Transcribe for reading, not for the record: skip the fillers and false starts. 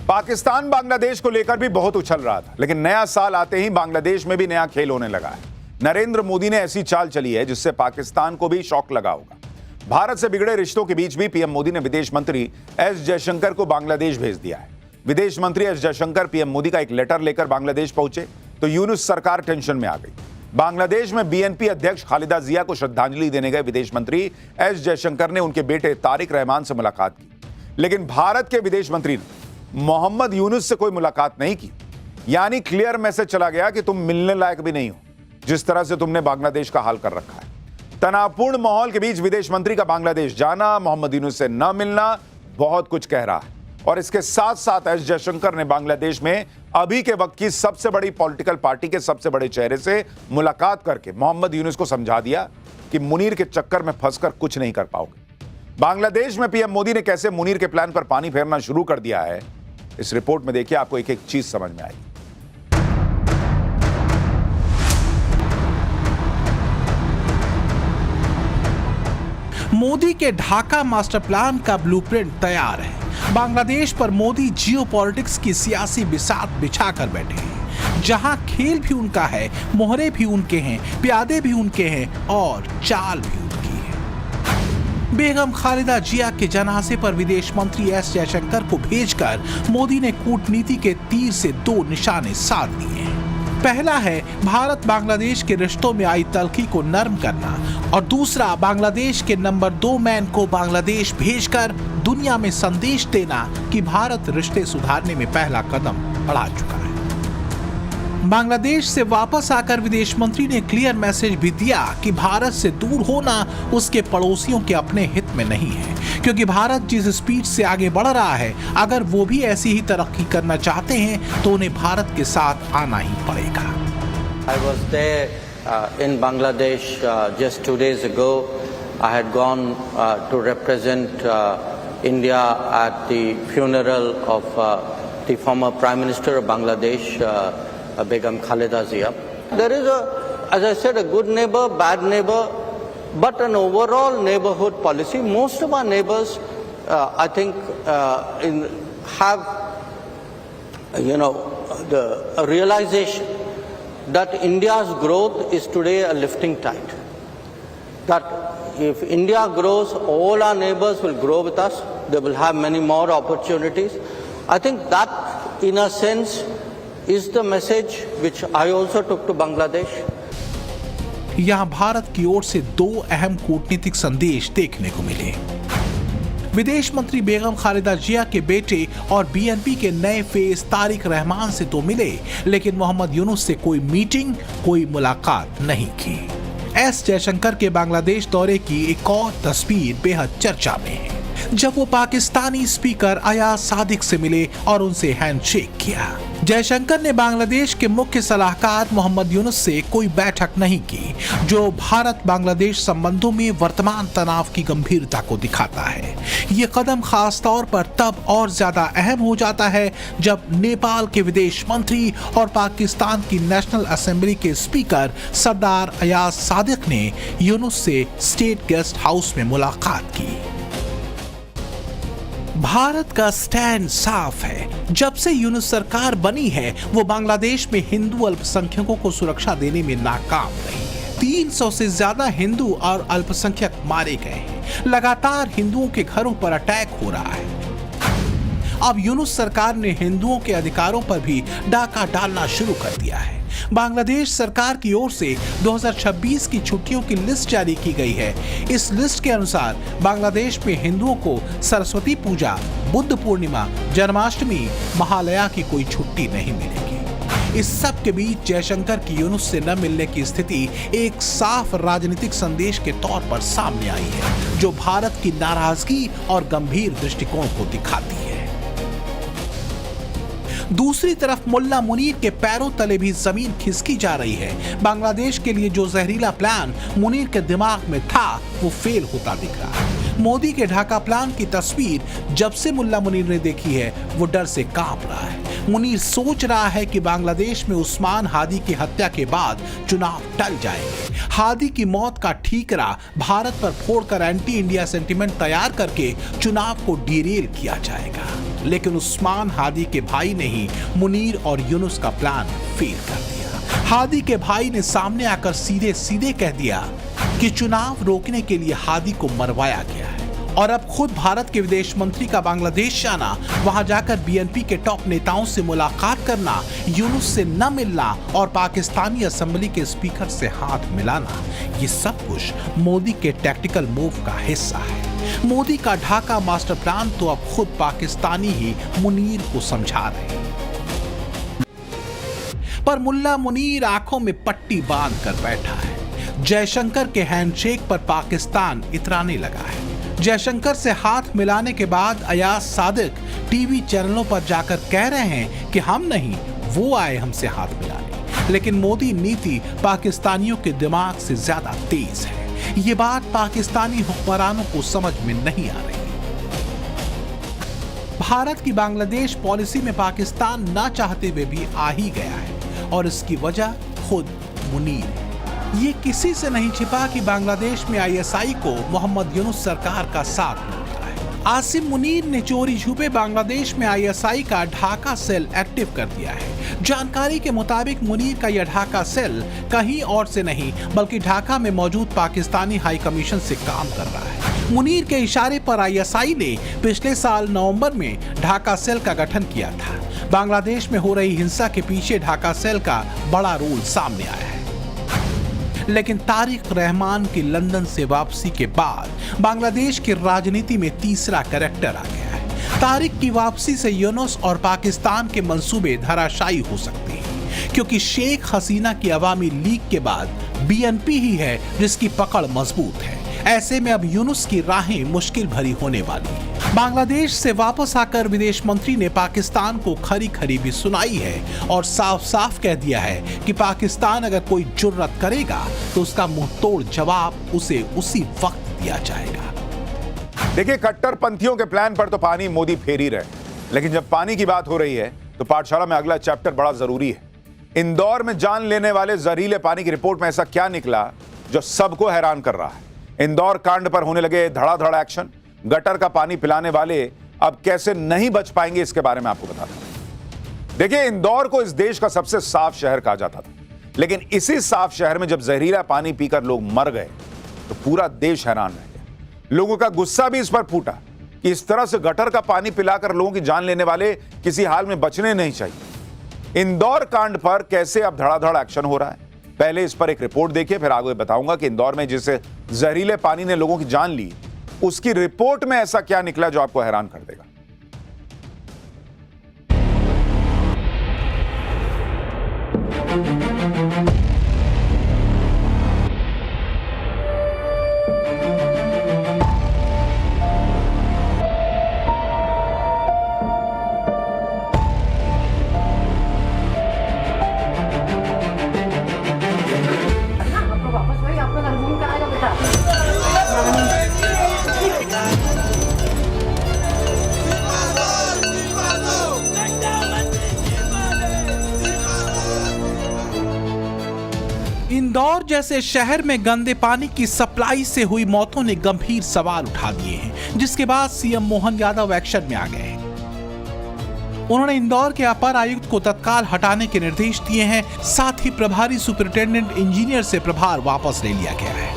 पाकिस्तान बांग्लादेश को लेकर भी बहुत उछल रहा था, लेकिन नया साल आते ही बांग्लादेश में भी नया खेल होने लगा है। नरेंद्र मोदी ने ऐसी चाल चली है जिससे पाकिस्तान को भी शॉक लगा होगा। भारत से बिगड़े रिश्तों के बीच भी पीएम मोदी ने विदेश मंत्री एस जयशंकर को बांग्लादेश भेज दिया है। विदेश मंत्री एस जयशंकर पीएम मोदी का एक लेटर लेकर बांग्लादेश पहुंचे तो यूनुस सरकार टेंशन में आ गई। बांग्लादेश में बीएनपी अध्यक्ष खालिदा जिया को श्रद्धांजलि देने गए विदेश मंत्री एस जयशंकर ने उनके बेटे तारिक रहमान से मुलाकात की, लेकिन भारत के विदेश मंत्री ने मोहम्मद यूनुस से कोई मुलाकात नहीं की। यानी क्लियर मैसेज चला गया कि तुम मिलने लायक भी नहीं हो, जिस तरह से तुमने बांग्लादेश का हाल कर रखा है। तनावपूर्ण माहौल के बीच विदेश मंत्री का बांग्लादेश जाना, मोहम्मद यूनुस से न मिलना बहुत कुछ कह रहा है। और इसके साथ साथ एस जयशंकर ने बांग्लादेश में अभी के वक्त की सबसे बड़ी पॉलिटिकल पार्टी के सबसे बड़े चेहरे से मुलाकात करके मोहम्मद यूनुस को समझा दिया कि मुनीर के चक्कर में फंसकर कुछ नहीं कर पाओगे। बांग्लादेश में पीएम मोदी ने कैसे मुनीर के प्लान पर पानी फेरना शुरू कर दिया है, इस रिपोर्ट में देखिए, आपको एक एक चीज समझ में आएगी। मोदी के ढाका मास्टर प्लान का ब्लूप्रिंट तैयार है। बांग्लादेश पर मोदी जियोपॉलिटिक्स की सियासी बिसात बिछाकर बैठे हैं, जहां खेल भी उनका है, मोहरे भी उनके हैं, प्यादे भी उनके हैं और चाल भी उनकी है। बेगम खालिदा जिया के जनाजे पर विदेश मंत्री एस जयशंकर को भेजकर मोदी ने कूटनीति के तीर से दो निशाने साध लिए हैं। पहला है भारत बांग्लादेश के रिश्तों में आई तल्खी को नरम करना और दूसरा बांग्लादेश के नंबर 2 मैन को बांग्लादेश भेजकर दुनिया में संदेश देना कि भारत रिश्ते सुधारने में पहला कदम बढ़ा चुका है। बांग्लादेश से वापस आकर विदेश मंत्री ने क्लियर मैसेज भी दिया कि भारत से दूर होना उसके पड़ोसियों के अपने हित में नहीं है, क्योंकि भारत जिस स्पीड से आगे बढ़ रहा है, अगर वो भी ऐसी ही तरक्की करना चाहते हैं तो उन्हें भारत के साथ आना ही पड़ेगा। I was there in Bangladesh just 2 days ago. I had gone to represent India at the funeral of the former Prime Minister of Bangladesh, Begum Khalida Zia. There is as I said, a good neighbor, bad neighbor, but an overall neighborhood policy. Most of our neighbors, I think, have, the realization that India's growth is today a lifting tide. That if India grows, all our neighbors will grow with us. They will have many more opportunities. I think that, in a sense, is the message which I also took to Bangladesh. यहां भारत की ओर से दो अहम कूटनीतिक संदेश देखने को मिले। विदेश मंत्री बेगम खालिदा जिया के बेटे और बीएनपी के नए फेस तारिक रहमान से तो मिले, लेकिन मोहम्मद यूनुस से कोई मीटिंग, कोई मुलाकात नहीं की। एस जयशंकर के बांग्लादेश दौरे की एक और तस्वीर बेहद चर्चा में है, जब वो पाकिस्तानी स्पीकर अयाज सादिक से मिले और उनसे हैंडशेक किया। जयशंकर ने बांग्लादेश के मुख्य सलाहकार मोहम्मद यूनुस से कोई बैठक नहीं की, जो भारत बांग्लादेश संबंधों में वर्तमान तनाव की गंभीरता को दिखाता है। ये कदम खास तौर पर तब और ज्यादा अहम हो जाता है जब नेपाल के विदेश मंत्री और पाकिस्तान की नेशनल असेंबली के स्पीकर सरदार अयाज सादिक ने यूनुस से स्टेट गेस्ट हाउस में मुलाकात की। भारत का स्टैंड साफ है। जब से यूनुस सरकार बनी है, वो बांग्लादेश में हिंदू अल्पसंख्यकों को सुरक्षा देने में नाकाम रही है। 300 से ज्यादा हिंदू और अल्पसंख्यक मारे गए हैं। लगातार हिंदुओं के घरों पर अटैक हो रहा है। अब यूनुस सरकार ने हिंदुओं के अधिकारों पर भी डाका डालना शुरू कर दिया है। बांग्लादेश सरकार की ओर से 2026 की छुट्टियों की लिस्ट जारी की गई है। इस लिस्ट के अनुसार बांग्लादेश में हिंदुओं को सरस्वती पूजा, बुद्ध पूर्णिमा, जन्माष्टमी, महालया की कोई छुट्टी नहीं मिलेगी। इस सब के बीच जयशंकर की यूनुस से न मिलने की स्थिति एक साफ राजनीतिक संदेश के तौर पर सामने आई है, जो भारत की नाराजगी और गंभीर दृष्टिकोण को दिखाती है। दूसरी तरफ मुल्ला मुनीर के पैरों तले भी जमीन खिसकी जा रही है। बांग्लादेश के लिए जो जहरीला प्लान मुनीर के दिमाग में था, वो फेल होता दिख रहा है। मोदी के ढाका प्लान की तस्वीर जब से मुल्ला मुनीर ने देखी है वो डर से कांप रहा है। मुनीर सोच रहा है कि बांग्लादेश में उस्मान हादी की हत्या के बाद चुनाव टल जाएंगे। हादी की मौत का ठीकरा भारत पर फोड़कर एंटी इंडिया सेंटिमेंट तैयार करके चुनाव को डिरेल किया जाएगा। लेकिन उस्मान हादी के भाई ने ही मुनीर और यूनुस का प्लान फेल कर दिया। हादी के भाई ने सामने आकर सीधे सीधे कह दिया कि चुनाव रोकने के लिए हादी को मरवाया गया है और अब खुद भारत के विदेश मंत्री का बांग्लादेश जाना, वहां जाकर बीएनपी के टॉप नेताओं से मुलाकात करना, यूनुस से न मिलना और पाकिस्तानी असेंबली के स्पीकर से हाथ मिलाना, ये सब कुछ मोदी के टैक्टिकल मूव का हिस्सा है। मोदी का ढाका मास्टर प्लान तो अब खुद पाकिस्तानी ही मुनीर को समझा रहे हैं। पर मुल्ला मुनीर आंखों में पट्टी बांध कर बैठा है। जयशंकर के हैंडशेक पर पाकिस्तान इतराने लगा है। जयशंकर से हाथ मिलाने के बाद अयाज सादिक टीवी चैनलों पर जाकर कह रहे हैं कि हम नहीं, वो आए हमसे हाथ मिलाने। लेकिन मोदी नीति पाकिस्तानियों के दिमाग से ज्यादा तेज है। ये बात पाकिस्तानी हुक्मरानों को समझ में नहीं आ रही। भारत की बांग्लादेश पॉलिसी में पाकिस्तान ना चाहते हुए भी आ ही गया है और इसकी वजह खुद मुनीर है। ये किसी से नहीं छिपा कि बांग्लादेश में आईएसआई को मोहम्मद यूनुस सरकार का साथ मिलता है। आसिम मुनीर ने चोरी छुपे बांग्लादेश में आईएसआई का ढाका सेल एक्टिव कर दिया है। जानकारी के मुताबिक मुनीर का यह ढाका सेल कहीं और से नहीं बल्कि ढाका में मौजूद पाकिस्तानी हाई कमीशन से काम कर रहा है। मुनीर के इशारे पर आईएसआई ने पिछले साल नवंबर में ढाका सेल का गठन किया था। बांग्लादेश में हो रही हिंसा के पीछे ढाका सेल का बड़ा रोल सामने आया है। लेकिन तारिक रहमान की लंदन से वापसी के बाद बांग्लादेश की राजनीति में तीसरा कैरेक्टर आ गया है। तारिक की वापसी से यूनुस और पाकिस्तान के मंसूबे धराशायी हो सकते हैं, क्योंकि शेख हसीना की अवामी लीग के बाद बीएनपी ही है जिसकी पकड़ मजबूत है। ऐसे में अब यूनुस की राहें मुश्किल भरी होने वाली है। बांग्लादेश से वापस आकर विदेश मंत्री ने पाकिस्तान को खरी खरी भी सुनाई है और साफ साफ कह दिया है कि पाकिस्तान अगर कोई जुर्रत करेगा तो उसका मुंह तोड़ जवाब उसे उसी वक्त दिया जाएगा। देखिए, कट्टरपंथियों के प्लान पर तो पानी मोदी फेर ही रहे, लेकिन जब पानी की बात हो रही है तो पाठशाला में अगला चैप्टर बड़ा जरूरी है। इंदौर में जान लेने वाले जहरीले पानी की रिपोर्ट में ऐसा क्या निकला जो सबको हैरान कर रहा है। इंदौर कांड पर होने लगे धड़ाधड़ एक्शन। गटर का पानी पिलाने वाले अब कैसे नहीं बच पाएंगे, इसके बारे में आपको बताता हूं। देखिए, इंदौर को इस देश का सबसे साफ शहर कहा जाता था, लेकिन इसी साफ शहर में जब जहरीला पानी पीकर लोग मर गए तो पूरा देश हैरान रह गया। लोगों का गुस्सा भी इस पर फूटा कि इस तरह से गटर का पानी पिलाकर लोगों की जान लेने वाले किसी हाल में बचने नहीं चाहिए। इंदौर कांड पर कैसे अब धड़ाधड़ एक्शन हो रहा है, पहले इस पर एक रिपोर्ट देखिए, फिर आगे बताऊंगा कि इंदौर में जिसे जहरीले पानी ने लोगों की जान ली, उसकी रिपोर्ट में ऐसा क्या निकला जो आपको हैरान कर देगा। इंदौर जैसे शहर में गंदे पानी की सप्लाई से हुई मौतों ने गंभीर सवाल उठा दिए हैं, जिसके बाद सीएम मोहन यादव एक्शन में आ गए। उन्होंने इंदौर के अपर आयुक्त को तत्काल हटाने के निर्देश दिए हैं। साथ ही प्रभारी सुपरिटेंडेंट इंजीनियर से प्रभार वापस ले लिया गया है।